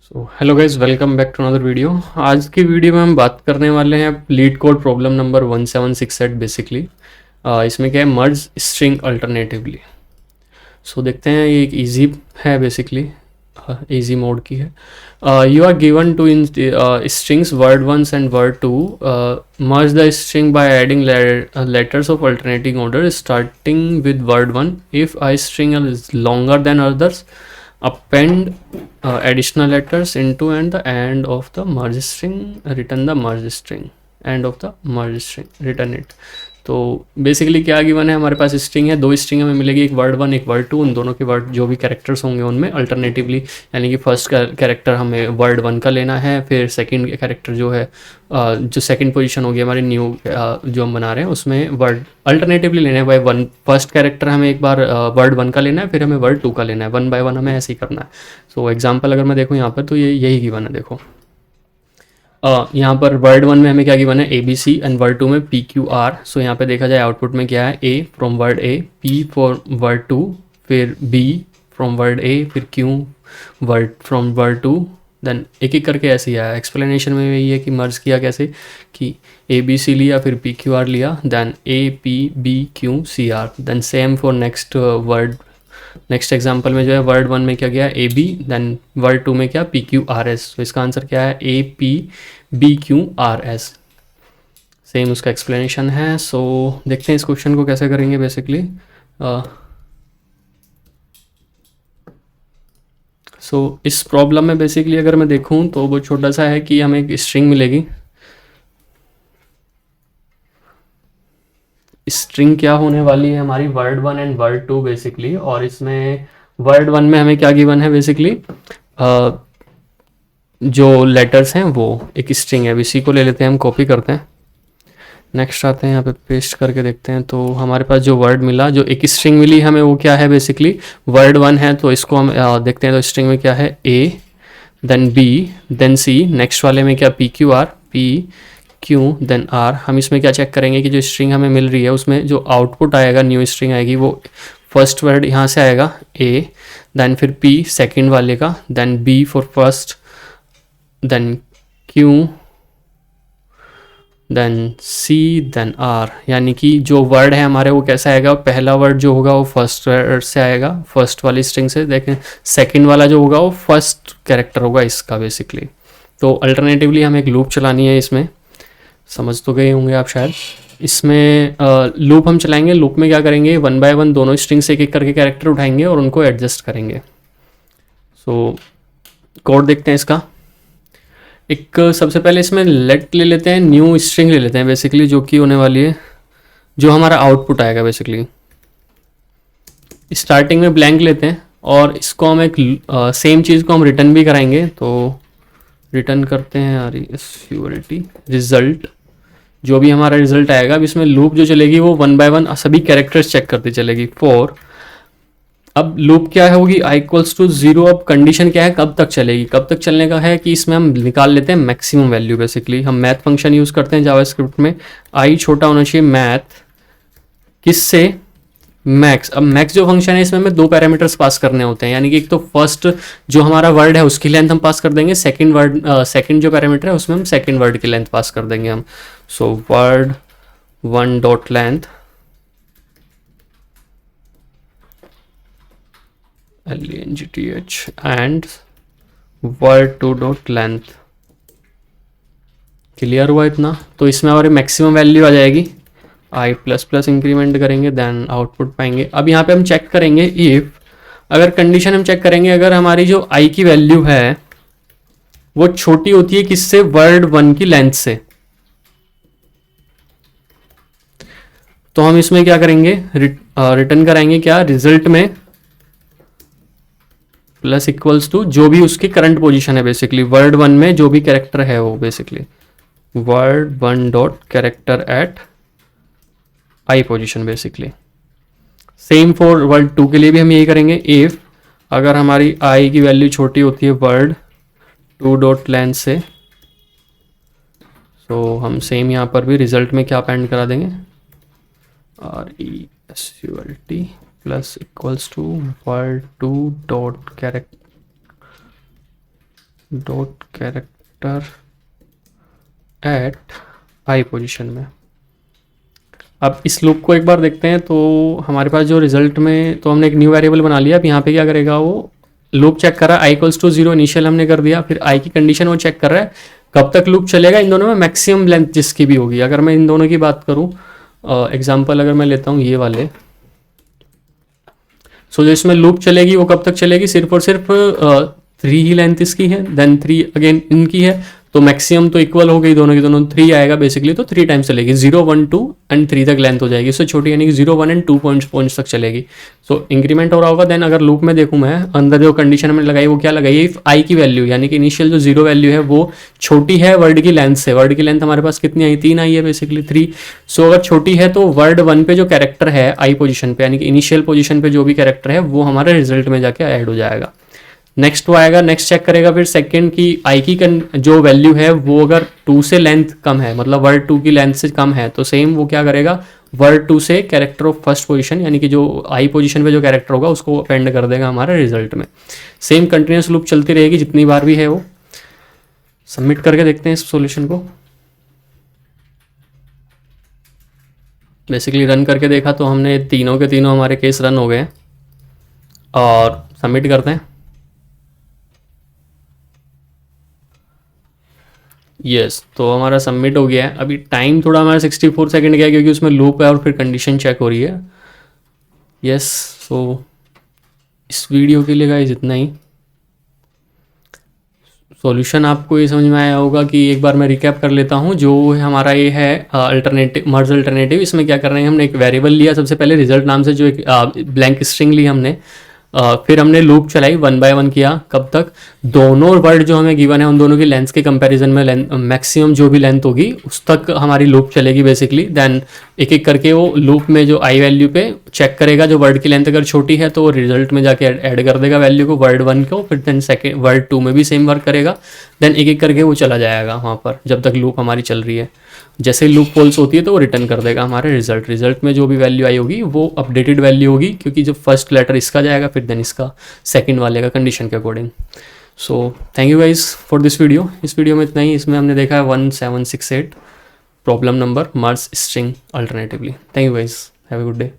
So hello guys, welcome back to another video. आज की video में हम बात करने वाले हैं LeetCode problem number 1768 basically. इसमें क्या है, मर्ज स्ट्रिंग अल्टरनेटिवली। सो देखते हैं, ये एक इजी है बेसिकली, इजी मोड की है। You are given two in strings word ones and word two. Merge the string by adding letters of alternating order starting with word one. If I string is longer than others, append additional letters into and the end of the merge string, return the merge string, end of the merge string, return it। तो basically क्या given है, हमारे पास string है, दो string हमें मिलेगी, एक word one एक वर्ड टू। उन दोनों के वर्ड जो भी कैरेक्टर्स होंगे उनमें अल्टरनेटिवली, यानी कि फर्स्ट कैरेक्टर हमें वर्ड वन का लेना है, फिर सेकंड कैरेक्टर जो है जो सेकंड पोजीशन होगी हमारी न्यू जो हम बना रहे हैं उसमें वर्ड अल्टरनेटिवली लेना है। बाय वन फर्स्ट कैरेक्टर हमें एक बार वर्ड वन का लेना है, फिर हमें वर्ड टू का लेना है, वन बाय वन हमें ऐसे ही करना है। सो एग्जाम्पल अगर मैं देखूँ यहाँ पर, तो ये यही गिवन है। देखो यहाँ पर वर्ड वन में हमें क्या गिवन है, A B C, and word two में पी क्यू आर। सो यहाँ पे देखा जाए आउटपुट में क्या है, A from word A, P for word two, फिर बी फ्रॉम वर्ड ए, फिर Q word from word two, then एक एक करके ऐसे ही आया। एक्सप्लेनेशन में यही है कि मर्ज किया कैसे, कि ए बी सी लिया, फिर पी क्यू आर लिया, then A P B Q C R, then same for next word. Next example में जो है वर्ड वन में क्या गया, A B, then word two में क्या, पी क्यू आर एस। तो इसका आंसर क्या है, A P B Q R S. Same उसका एक्सप्लेनेशन है। सो देखते हैं इस क्वेश्चन को कैसे करेंगे बेसिकली। इस प्रॉब्लम में बेसिकली अगर मैं देखूं तो वो छोटा सा है कि हमें एक स्ट्रिंग मिलेगी। स्ट्रिंग क्या होने वाली है हमारी, word one and word two basically. और इसमें वर्ड वन में हमें क्या गिवन है बेसिकली, जो लेटर्स हैं वो एक स्ट्रिंग है। इसी को ले लेते हैं, हम कॉपी करते हैं, नेक्स्ट आते हैं यहाँ पे पेस्ट करके देखते हैं। तो हमारे पास जो वर्ड मिला, जो एक स्ट्रिंग मिली हमें, वो क्या है बेसिकली, वर्ड वन है। तो इसको हम देखते हैं। तो स्ट्रिंग में क्या है, A, then B, then C, next वाले में क्या, P Q R, P Q then R. हम इसमें क्या चेक करेंगे कि जो स्ट्रिंग हमें मिल रही है उसमें जो आउटपुट आएगा, न्यू स्ट्रिंग आएगी, वो फर्स्ट वर्ड यहाँ से आएगा ए, देन फिर पी सेकंड वाले का, then B for first, then Q, then C, then R. यानी कि जो वर्ड है हमारे वो कैसा आएगा, पहला वर्ड जो होगा वो फर्स्ट वर्ड से आएगा, फर्स्ट वाली स्ट्रिंग से। देखें सेकंड वाला जो होगा वो फर्स्ट कैरेक्टर होगा इसका बेसिकली। तो अल्टरनेटिवली हमें एक लूप चलानी है इसमें, समझ तो गए होंगे आप शायद। इसमें लूप हम चलाएंगे। लूप में क्या करेंगे, वन बाय वन दोनों स्ट्रिंग से एक एक करके कैरेक्टर उठाएंगे और उनको एडजस्ट करेंगे। सो कोड देखते हैं इसका। एक सबसे पहले इसमें लेट ले लेते हैं, न्यू स्ट्रिंग ले लेते हैं बेसिकली, जो कि होने वाली है जो हमारा आउटपुट आएगा बेसिकली। स्टार्टिंग में ब्लैंक लेते हैं और इसको हम एक सेम चीज़ को हम रिटर्न भी कराएंगे। तो रिटर्न करते हैं R S U L T, result. जो भी हमारा रिजल्ट आएगा, अब इसमें लूप जो चलेगी वो वन बाय वन सभी कैरेक्टर्स चेक करती चलेगी। फॉर, अब लूप क्या है, होगी आई इक्वल्स टू जीरो। अब कंडीशन क्या है, कब तक चलेगी, कब तक चलने का है, कि इसमें हम निकाल लेते हैं मैक्सिमम वैल्यू बेसिकली। हम मैथ फंक्शन यूज़ करते हैं जावास्क्रिप्ट में, आई छोटा होना चाहिए मैथ किससे, मैक्स। अब मैक्स जो फंक्शन है इसमें हमें दो पैरामीटर्स पास करने होते हैं, यानी कि एक तो फर्स्ट जो हमारा वर्ड है उसकी लेंथ हम पास कर देंगे, सेकंड वर्ड सेकंड जो पैरामीटर है उसमें हम सेकंड वर्ड की लेंथ पास कर देंगे हम। So word one dot length LENGTH and word two dot length. Clear हुआ इतना? तो इसमें हमारी मैक्सिमम वैल्यू आ जाएगी, आई प्लस प्लस इंक्रीमेंट करेंगे, देन आउटपुट पाएंगे। अब यहाँ पे हम चेक करेंगे इफ, अगर कंडीशन हम चेक करेंगे, अगर हमारी जो आई की वैल्यू है वो छोटी होती है किससे, वर्ड वन की लेंथ से, तो हम इसमें क्या करेंगे, रिटर्न कराएंगे क्या, रिजल्ट में प्लस इक्वल्स टू जो भी उसकी करंट पोजीशन है बेसिकली, वर्ड वन में जो भी कैरेक्टर है वो basically, word one dot character at I position basically. Same for word two के लिए भी हम यही करेंगे। इफ अगर हमारी आई की वैल्यू छोटी होती है वर्ड टू डॉट लेंथ से, तो हम सेम यहाँ पर भी रिजल्ट में क्या अपेंड करा देंगे, RESULT plus equals to word two dot character dot character at I position में। अब इस लूप को एक बार देखते हैं। तो हमारे पास जो रिजल्ट में, तो हमने एक न्यू वेरिएबल बना लिया। अब यहाँ पे क्या करेगा, वो लूप चेक कर रहा है, आई इक्वल्स टू 0 इनिशियल हमने कर दिया, फिर आई की कंडीशन वो चेक कर रहा है कब तक लूप चलेगा, इन दोनों में मैक्सिमम लेंथ जिसकी भी होगी। अगर मैं इन दोनों की बात करूँ, एग्जाम्पल अगर मैं लेता हूँ ये वाले, सो जो इसमें लूप चलेगी वो कब तक चलेगी, सिर्फ और सिर्फ 3 ही लेंथ इसकी है, देन 3 अगेन इनकी है, तो मैक्सिमम तो इक्वल हो गई दोनों की दोनों, 3 आएगा बेसिकली, तो 3 टाइम्स चलेगी, 0 1 2 एंड 3 तक लेंथ हो जाएगी। इससे छोटी यानी कि 0 1 एंड 2 पॉइंट्स तक चलेगी। सो इंक्रीमेंट हो रहा होगा। देन अगर लूप में देखूँ मैं, अंदर जो कंडीशन हमने लगाई वो क्या लगाई है, इफ आई की वैल्यू यानी कि इनिशियल जो 0 वैल्यू है वो छोटी है वर्ड की लेंथ से। वर्ड की लेंथ हमारे पास कितनी आई, 3 आई है बेसिकली, 3। सो अगर छोटी है तो वर्ड 1 पे जो कैरेक्टर है आई पोजिशन पे यानी कि इनिशियल पोजिशन पे जो भी कैरेक्टर है वो हमारे रिजल्ट में जाके ऐड हो जाएगा। नेक्स्ट वो आएगा, नेक्स्ट चेक करेगा फिर सेकंड की आई की जो वैल्यू है वो अगर 2 से लेंथ कम है, मतलब वर्ड 2 की लेंथ से कम है, तो सेम वो क्या करेगा, वर्ड 2 से कैरेक्टर ऑफ फर्स्ट पोजीशन यानी कि जो आई पोजीशन पे जो कैरेक्टर होगा उसको अपेंड कर देगा हमारे रिजल्ट में। सेम कंटिन्यूस लूप चलती रहेगी जितनी बार भी है वो। सबमिट करके देखते हैं इस सॉल्यूशन को। बेसिकली रन करके देखा तो हमने तीनों के तीनों हमारे केस रन हो गए और सबमिट करते हैं। यस तो हमारा सबमिट हो गया है। अभी टाइम थोड़ा हमारा 64 सेकंड गया क्योंकि उसमें लूप है और फिर कंडीशन चेक हो रही है। यस सो इस वीडियो के लिए गाइस इतना ही। सॉल्यूशन आपको ये समझ में आया होगा कि एक बार मैं रिकैप कर लेता हूँ। जो हमारा ये है अल्टरनेटिव, मर्ज अल्टरनेटिव, इसमें क्या कर रहे हैं, हमने एक वेरिएबल लिया सबसे पहले रिजल्ट नाम से, जो एक ब्लैंक स्ट्रिंग ली हमने, फिर हमने लूप चलाई 1 बाय 1 किया, कब तक, दोनों वर्ड जो हमें गिवन है उन दोनों की लेंथ के कंपैरिजन में मैक्सिमम जो भी लेंथ होगी उस तक हमारी लूप चलेगी बेसिकली। देन एक एक करके वो लूप में जो आई वैल्यू पे चेक करेगा, जो वर्ड की लेंथ अगर छोटी है तो वो रिजल्ट में जाके ऐड कर देगा वैल्यू को, वर्ड 1 को, फिर देन सेकेंड वर्ड 2 में भी सेम वर्क करेगा। देन एक एक करके वो चला जाएगा वहाँ पर जब तक लूप हमारी चल रही है। जैसे लूप फॉल्स होती है तो वो रिटर्न कर देगा हमारे रिजल्ट में जो भी वैल्यू आई होगी वो अपडेटेड वैल्यू होगी, क्योंकि जो फर्स्ट लेटर इसका जाएगा फिर देन इसका सेकंड वाले का कंडीशन के according. So thank you guys for this video. इस वीडियो में इतना ही। इसमें हमने देखा है 1768 problem number merge string alternatively. Thank you guys, have a good day.